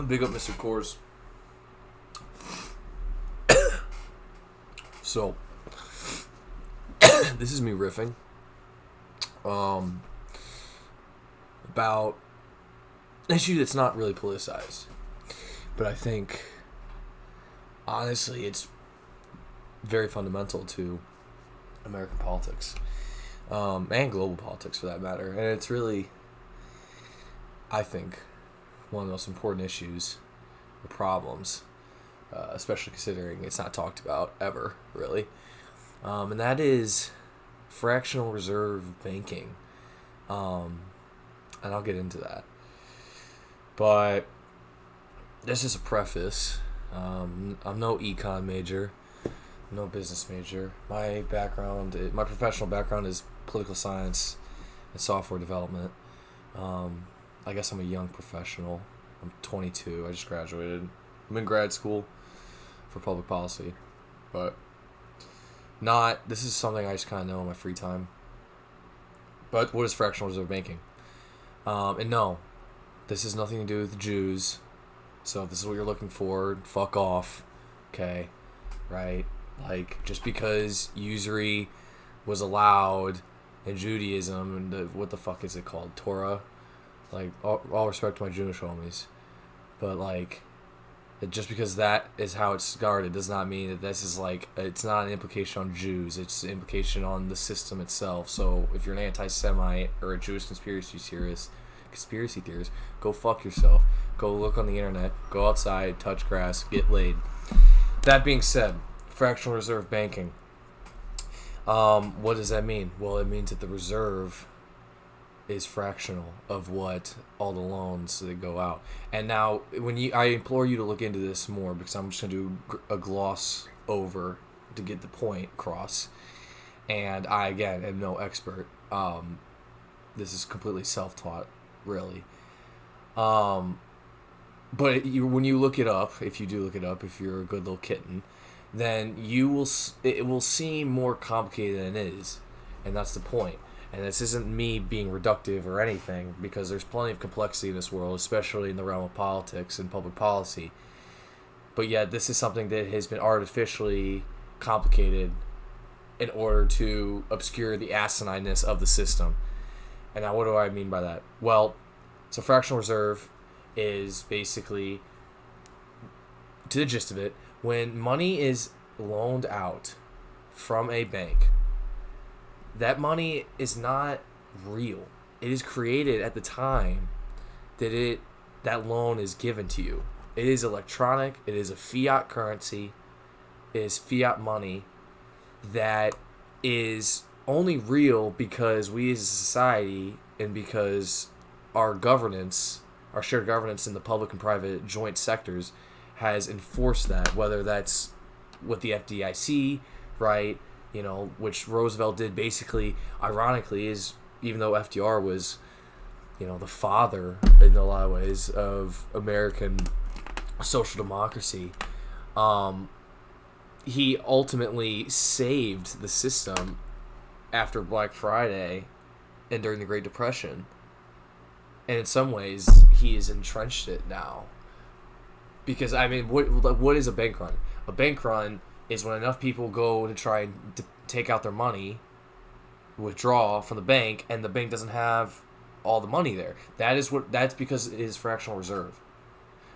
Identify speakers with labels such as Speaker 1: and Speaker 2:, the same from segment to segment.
Speaker 1: Big up Mr. Coors. So, this is me riffing. About an issue that's not really politicized. But I think, honestly, it's very fundamental to American politics. And global politics, for that matter. And it's really, I think, one of the most important issues or problems, especially considering it's not talked about ever, really. And that is fractional reserve banking. And I'll get into that. But this is a preface. I'm no econ major, no business major. My professional background is political science and software development. I guess I'm a young professional. I'm 22. I just graduated. I'm in grad school for public policy, but this is something I just kind of know in my free time. But what is fractional reserve banking? And no, this has nothing to do with the Jews. So if this is what you're looking for, fuck off. Okay, right? Like, just because usury was allowed in Judaism and what the fuck is it called? Torah? Like, all respect to my Jewish homies. But, like, just because that is how it's guarded does not mean that this is, like, it's not an implication on Jews. It's an implication on the system itself. So if you're an anti-Semite or a Jewish conspiracy theorist, go fuck yourself. Go look on the internet. Go outside, touch grass, get laid. That being said, fractional reserve banking. What does that mean? Well, it means that the reserve is fractional of what all the loans that go out. And now, I implore you to look into this more, because I'm just going to do a gloss over to get the point across. And I, again, am no expert. This is completely self-taught, really. But when you look it up, if you do look it up, if you're a good little kitten, then it will seem more complicated than it is. And that's the point. And this isn't me being reductive or anything, because there's plenty of complexity in this world, especially in the realm of politics and public policy. But yet, this is something that has been artificially complicated in order to obscure the asinineness of the system. And now, what do I mean by that? Well, so fractional reserve is basically, to the gist of it, when money is loaned out from a bank, that money is not real. It is created at the time that loan is given to you. It is electronic. It is a fiat currency. It is fiat money that is only real because we as a society, and because our governance, our shared governance in the public and private joint sectors, has enforced that, whether that's with the FDIC, right? You know, which Roosevelt did basically, ironically, is, even though FDR was, you know, the father in a lot of ways of American social democracy, he ultimately saved the system after Black Friday and during the Great Depression. And in some ways, he has entrenched it now. Because, I mean, what is a bank run? A bank run is when enough people go to try and take out their money, withdraw from the bank, and the bank doesn't have all the money there. That's because it is fractional reserve.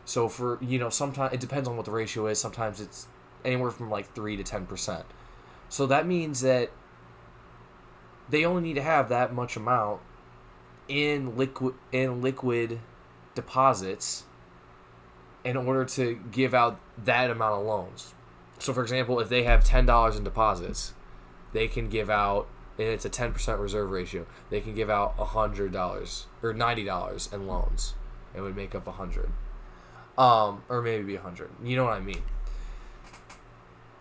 Speaker 1: So for, you know, sometimes it depends on what the ratio is. Sometimes it's anywhere from like 3 to 10%. So that means that they only need to have that much amount in liquid deposits in order to give out that amount of loans. So, for example, if they have $10 in deposits, they can give out, and it's a 10% reserve ratio, they can give out $100 or $90 in loans. It would make up 100, or maybe 100. You know what I mean?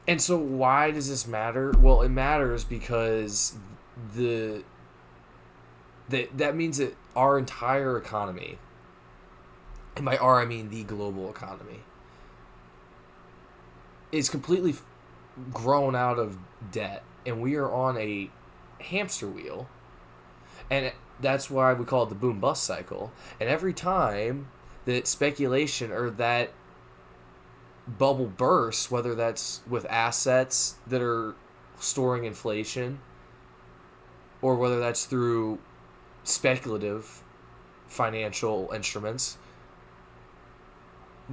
Speaker 1: And so, why does this matter? Well, it matters because that means that our entire economy, and by our I mean the global economy, is completely grown out of debt, and we are on a hamster wheel, and that's why we call it the boom bust cycle. And every time that speculation or that bubble bursts, whether that's with assets that are storing inflation or whether that's through speculative financial instruments,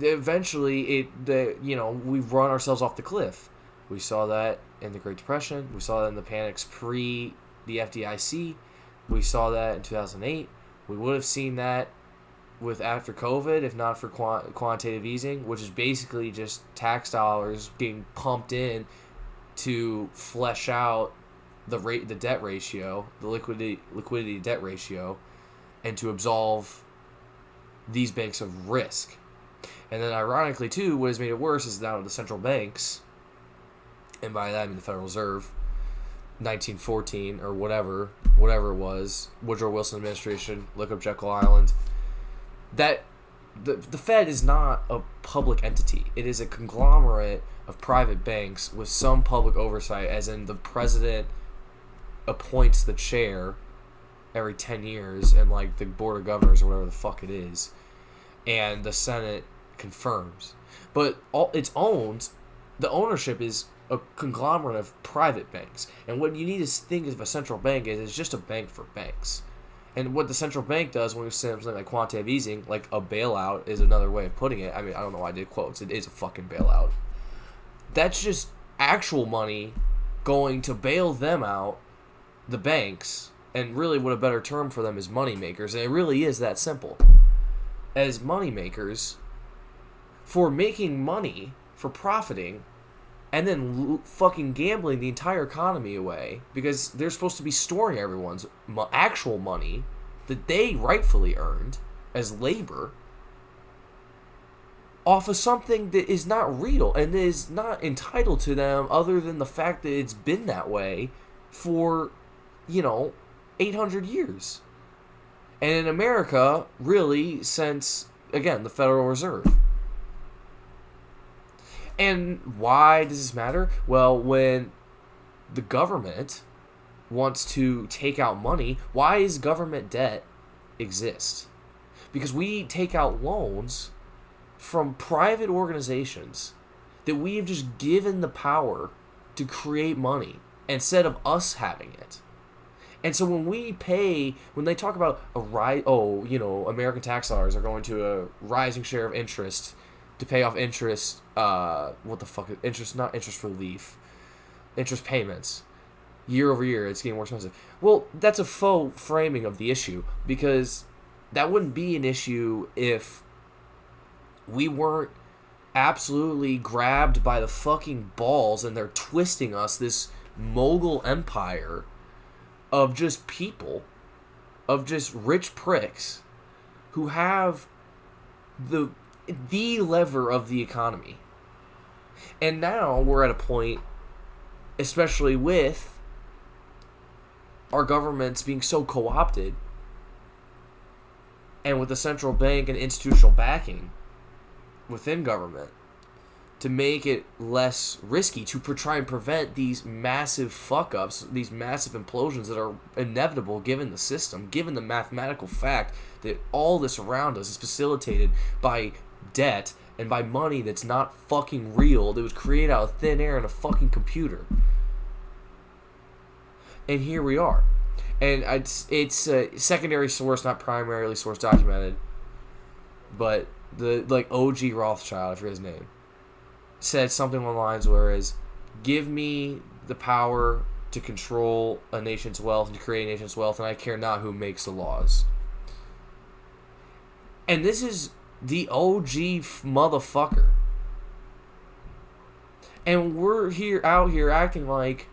Speaker 1: eventually we run ourselves off the cliff. We saw that in the Great Depression. We saw that in the panics pre the FDIC. We saw that in 2008. We would have seen that with after COVID, if not for quantitative easing, which is basically just tax dollars being pumped in to flesh out the debt ratio, the liquidity debt ratio, and to absolve these banks of risk. And then ironically too, what has made it worse is now the central banks, and by that I mean the Federal Reserve, 1914 or whatever it was, Woodrow Wilson administration, look up Jekyll Island, that the Fed is not a public entity. It is a conglomerate of private banks with some public oversight, as in the president appoints the chair every 10 years and like the board of governors or whatever the fuck it is, and the Senate confirms. But the ownership is a conglomerate of private banks. And what you need to think of a central bank is it's just a bank for banks. And what the central bank does when we say something like quantitative easing, like a bailout is another way of putting it. I mean, I don't know why I did quotes. It is a fucking bailout. That's just actual money going to bail them out, the banks, and really what a better term for them is money makers. And it really is that simple. As money makers, for making money, for profiting, and then fucking gambling the entire economy away because they're supposed to be storing everyone's actual money that they rightfully earned as labor off of something that is not real and is not entitled to them other than the fact that it's been that way for, 800 years. And in America, really, since, again, the Federal Reserve. And why does this matter? Well, when the government wants to take out money, why does government debt exist? Because we take out loans from private organizations that we have just given the power to create money instead of us having it. And so when they talk about American tax dollars are going to a rising share of interest to pay off interest, not interest relief, interest payments, year over year, it's getting more expensive. Well, that's a faux framing of the issue, because that wouldn't be an issue if we weren't absolutely grabbed by the fucking balls and they're twisting us, this mogul empire of just people, of just rich pricks who have the lever of the economy. And now we're at a point, especially with our governments being so co-opted and with the central bank and institutional backing within government, to make it less risky, to try and prevent these massive fuck-ups, these massive implosions that are inevitable given the system, given the mathematical fact that all this around us is facilitated by debt and by money that's not fucking real, that was created out of thin air in a fucking computer. And here we are. And it's a secondary source, not primarily source documented, but the OG Rothschild, I forget his name, said something along the lines whereas, give me the power to control a nation's wealth and to create a nation's wealth, and I care not who makes the laws. And this is the OG motherfucker. And we're out here acting like,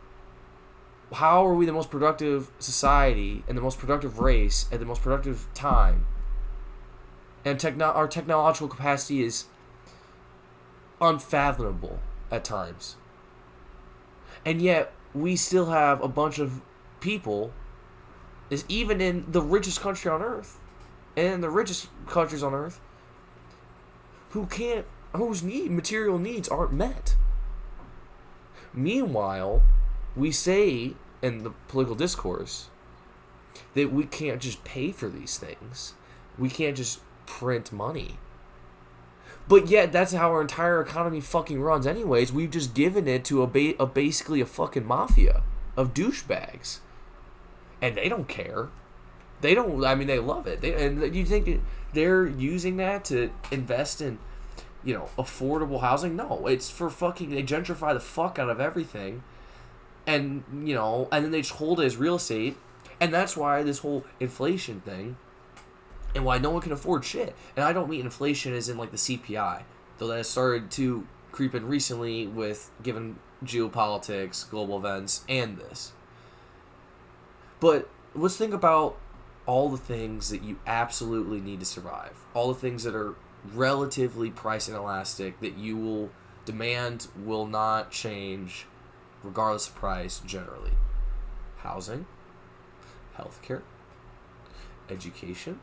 Speaker 1: how are we the most productive society and the most productive race at the most productive time? And our technological capacity is unfathomable at times. And yet, we still have a bunch of people, even in the richest country on earth, and the richest countries on earth, whose material needs aren't met. Meanwhile, we say in the political discourse that we can't just pay for these things. We can't just print money. But yet, that's how our entire economy fucking runs anyways. We've just given it to basically a fucking mafia of douchebags. And they don't care. They don't, I mean, they love it. And you think they're using that to invest in, affordable housing? No, it's for fucking, they gentrify the fuck out of everything. And, and then they just hold it as real estate. And that's why this whole inflation thing, and why no one can afford shit. And I don't mean inflation as in like the CPI, though that has started to creep in recently with given geopolitics, global events, and this. But let's think about all the things that you absolutely need to survive. All the things that are relatively price inelastic that you will demand will not change regardless of price generally. Housing, healthcare, education,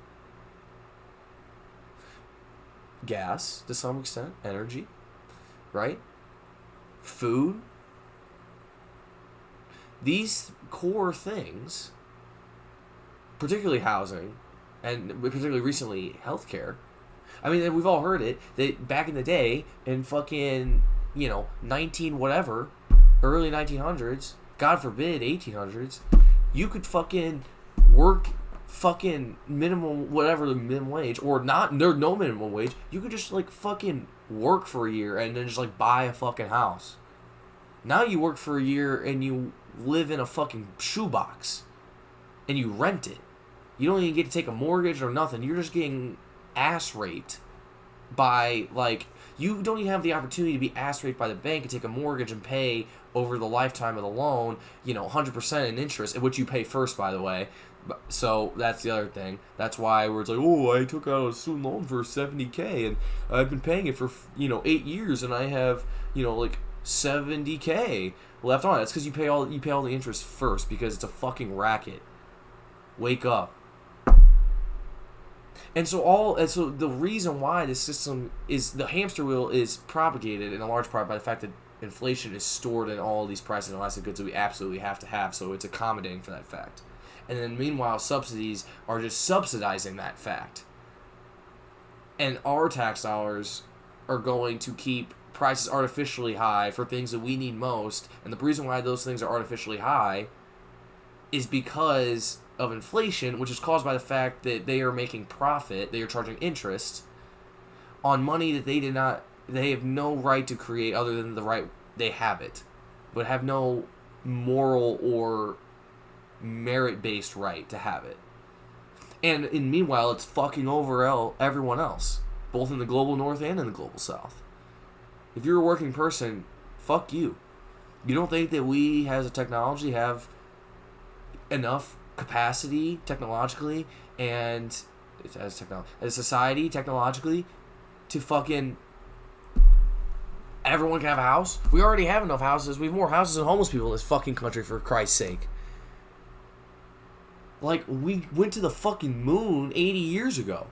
Speaker 1: gas to some extent, energy, right? Food. These core things, particularly housing, and particularly recently healthcare. I mean, we've all heard it, that back in the day, in fucking, 19 whatever, early 1900s, God forbid 1800s, you could fucking work fucking minimum, whatever the minimum wage, or not, there's no minimum wage, you could just like fucking work for a year and then just like buy a fucking house. Now you work for a year and you live in a fucking shoebox and you rent it. You don't even get to take a mortgage or nothing. You're just getting ass raped by, like, you don't even have the opportunity to be ass raped by the bank and take a mortgage and pay over the lifetime of the loan, 100% in interest, which you pay first, by the way. So that's the other thing. That's why where it's like, oh, I took out a student loan for $70K and I've been paying it for 8 years and I have like $70K left on it. It's because you pay all the interest first because it's a fucking racket. Wake up. And so the reason why this system is, the hamster wheel is propagated in a large part by the fact that inflation is stored in all these price inelastic goods that we absolutely have to have. So it's accommodating for that fact. And then meanwhile, subsidies are just subsidizing that fact. And our tax dollars are going to keep prices artificially high for things that we need most. And the reason why those things are artificially high is because of inflation, which is caused by the fact that they are making profit, they are charging interest on money that they have no right to create other than the right, they have it, but have no moral or merit-based right to have it. And meanwhile, it's fucking over everyone else, both in the global north and in the global south. If you're a working person, fuck you. You don't think that we, as a technology, have enough capacity technologically and as a society technologically to fucking everyone can have a house? We already have enough houses. We have more houses than homeless people in this fucking country, for Christ's sake. Like, we went to the fucking moon 80 years ago.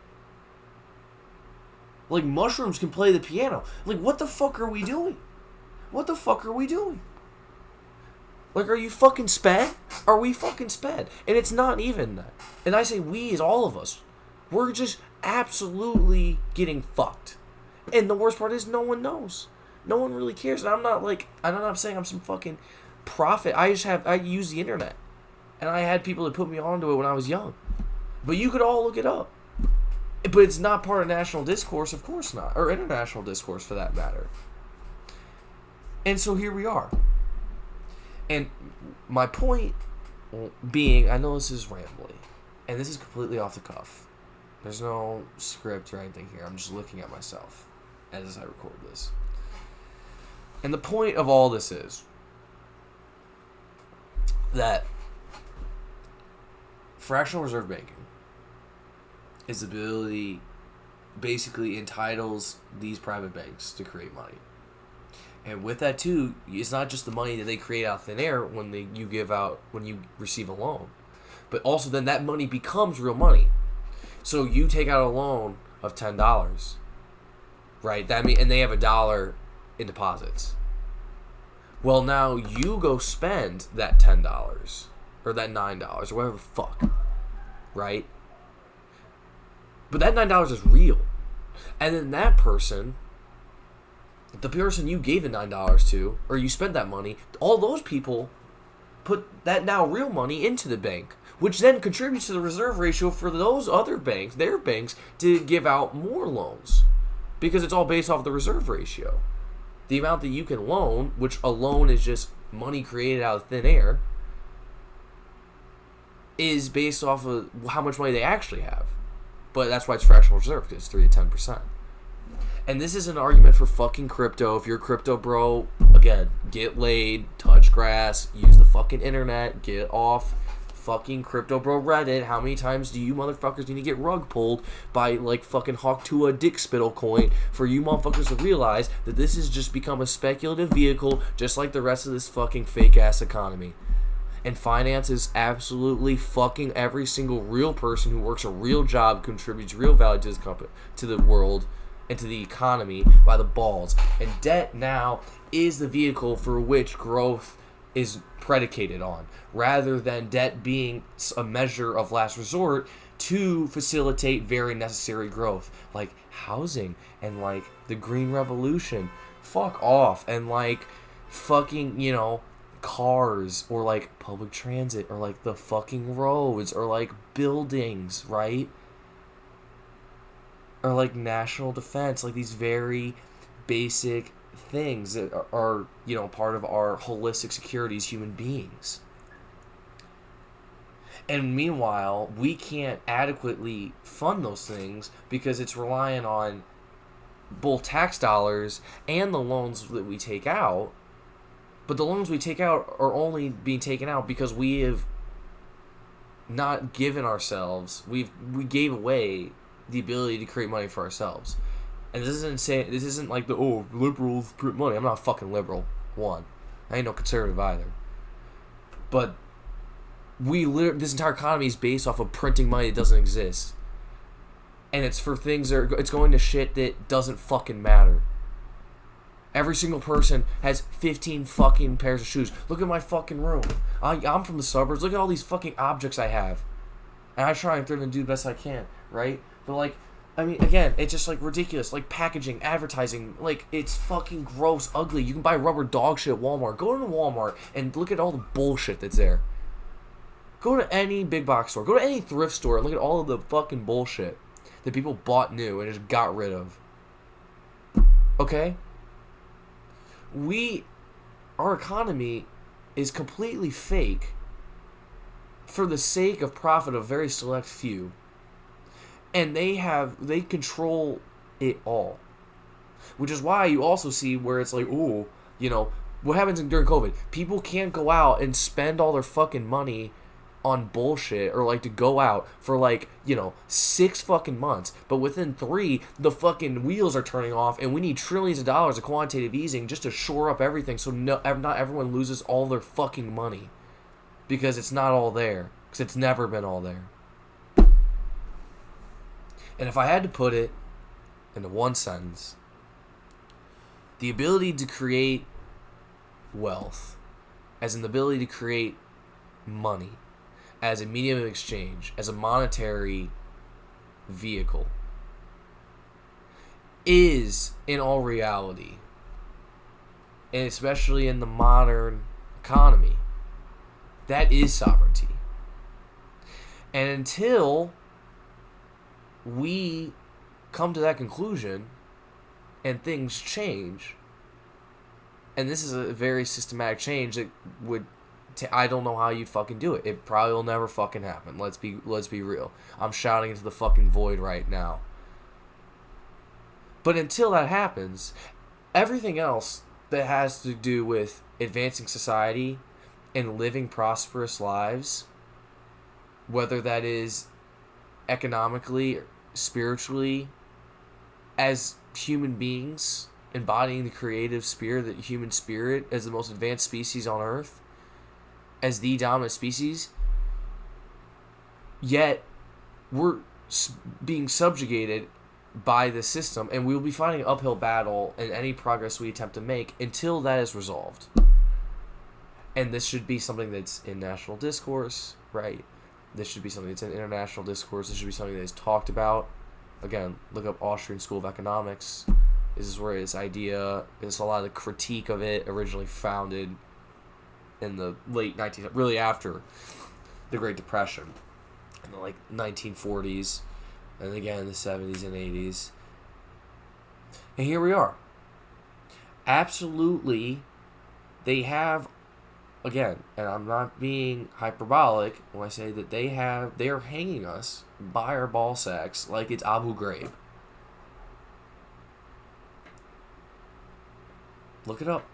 Speaker 1: Like, mushrooms can play the piano. Like, what the fuck are we doing? What the fuck are we doing? Like, are you fucking sped? Are we fucking sped? And it's not even that. And I say we as all of us. We're just absolutely getting fucked. And the worst part is no one knows. No one really cares. And I'm not saying I'm some fucking prophet. I use the internet. And I had people that put me onto it when I was young. But you could all look it up. But it's not part of national discourse, of course not. Or international discourse, for that matter. And so here we are. And my point being, I know this is rambling, and this is completely off the cuff. There's no script or anything here. I'm just looking at myself as I record this. And the point of all this is that fractional reserve banking is the ability, basically entitles these private banks to create money. And with that too, it's not just the money that they create out of thin air when you receive a loan, but also then that money becomes real money. So you take out a loan of $10, right? And they have $1 in deposits. Well, now you go spend that $10 or that $9 or whatever the fuck, right? But that $9 is real. And then that person, the person you gave the $9 to, or you spent that money, all those people put that now real money into the bank, which then contributes to the reserve ratio for those other banks, their banks, to give out more loans. Because it's all based off the reserve ratio. The amount that you can loan, which a loan is just money created out of thin air, is based off of how much money they actually have. But that's why it's fractional reserve, because it's 3 to 10%. And this is an argument for fucking crypto. If you're a crypto bro, again, get laid, touch grass, use the fucking internet, get off fucking crypto bro Reddit. How many times do you motherfuckers need to get rug pulled by like fucking Hawk to a dick spittle coin for you motherfuckers to realize that this has just become a speculative vehicle just like the rest of this fucking fake ass economy. And finance is absolutely fucking every single real person who works a real job, contributes real value to this company, to the world, and to the economy by the balls. And debt now is the vehicle for which growth is predicated on, rather than debt being a measure of last resort to facilitate very necessary growth, like housing and like the green revolution. Fuck off. And like fucking, cars, or like public transit, or like the fucking roads, or like buildings, right? Or like national defense, like these very basic things that are part of our holistic security as human beings. And meanwhile, we can't adequately fund those things because it's relying on both tax dollars and the loans that we take out. But the loans we take out are only being taken out because we have not given ourselves, we gave away the ability to create money for ourselves. And this isn't like the liberals print money. I'm not a fucking liberal. One, I ain't no conservative either. But this entire economy is based off of printing money that doesn't exist, and it's for things that it's going to shit that doesn't fucking matter. Every single person has 15 fucking pairs of shoes. Look at my fucking room. I'm from the suburbs. Look at all these fucking objects I have, and I try and thrift and do the best I can, right? But like, I mean, again, it's just like ridiculous. Like packaging, advertising, like it's fucking gross, ugly. You can buy rubber dog shit at Walmart. Go to Walmart and look at all the bullshit that's there. Go to any big box store. Go to any thrift store and look at all of the fucking bullshit that people bought new and just got rid of. Okay? Our economy is completely fake for the sake of profit of a very select few. And they control it all. Which is why you also see where it's like, what happens during COVID? People can't go out and spend all their fucking money on bullshit, or like to go out for 6 fucking months, but within 3 the fucking wheels are turning off and we need trillions of dollars of quantitative easing just to shore up everything so not everyone loses all their fucking money, because it's not all there, because it's never been all there. And if I had to put it into one sentence, the ability to create wealth, as an ability to create money as a medium of exchange, as a monetary vehicle, is in all reality, and especially in the modern economy, that is sovereignty. And until we come to that conclusion and things change, and this is a very systematic change that would I don't know how you'd fucking do it. It probably will never fucking happen. Let's be real. I'm shouting into the fucking void right now. But until that happens, everything else that has to do with advancing society and living prosperous lives, whether that is economically, spiritually, as human beings, embodying the creative spirit, the human spirit as the most advanced species on Earth, as the dominant species, yet we're being subjugated by the system, and we will be fighting an uphill battle in any progress we attempt to make until that is resolved. And this should be something that's in national discourse, right? This should be something that's in international discourse. This should be something that is talked about again, look up Austrian School of Economics. This is where this idea, there's a lot of the critique of it originally founded in the late 19th, really after the Great Depression, in the 1940s, and again in the 70s and 80s. And here we are. Absolutely, they have, again, and I'm not being hyperbolic when I say that they are hanging us by our ball sacks like it's Abu Ghraib. Look it up.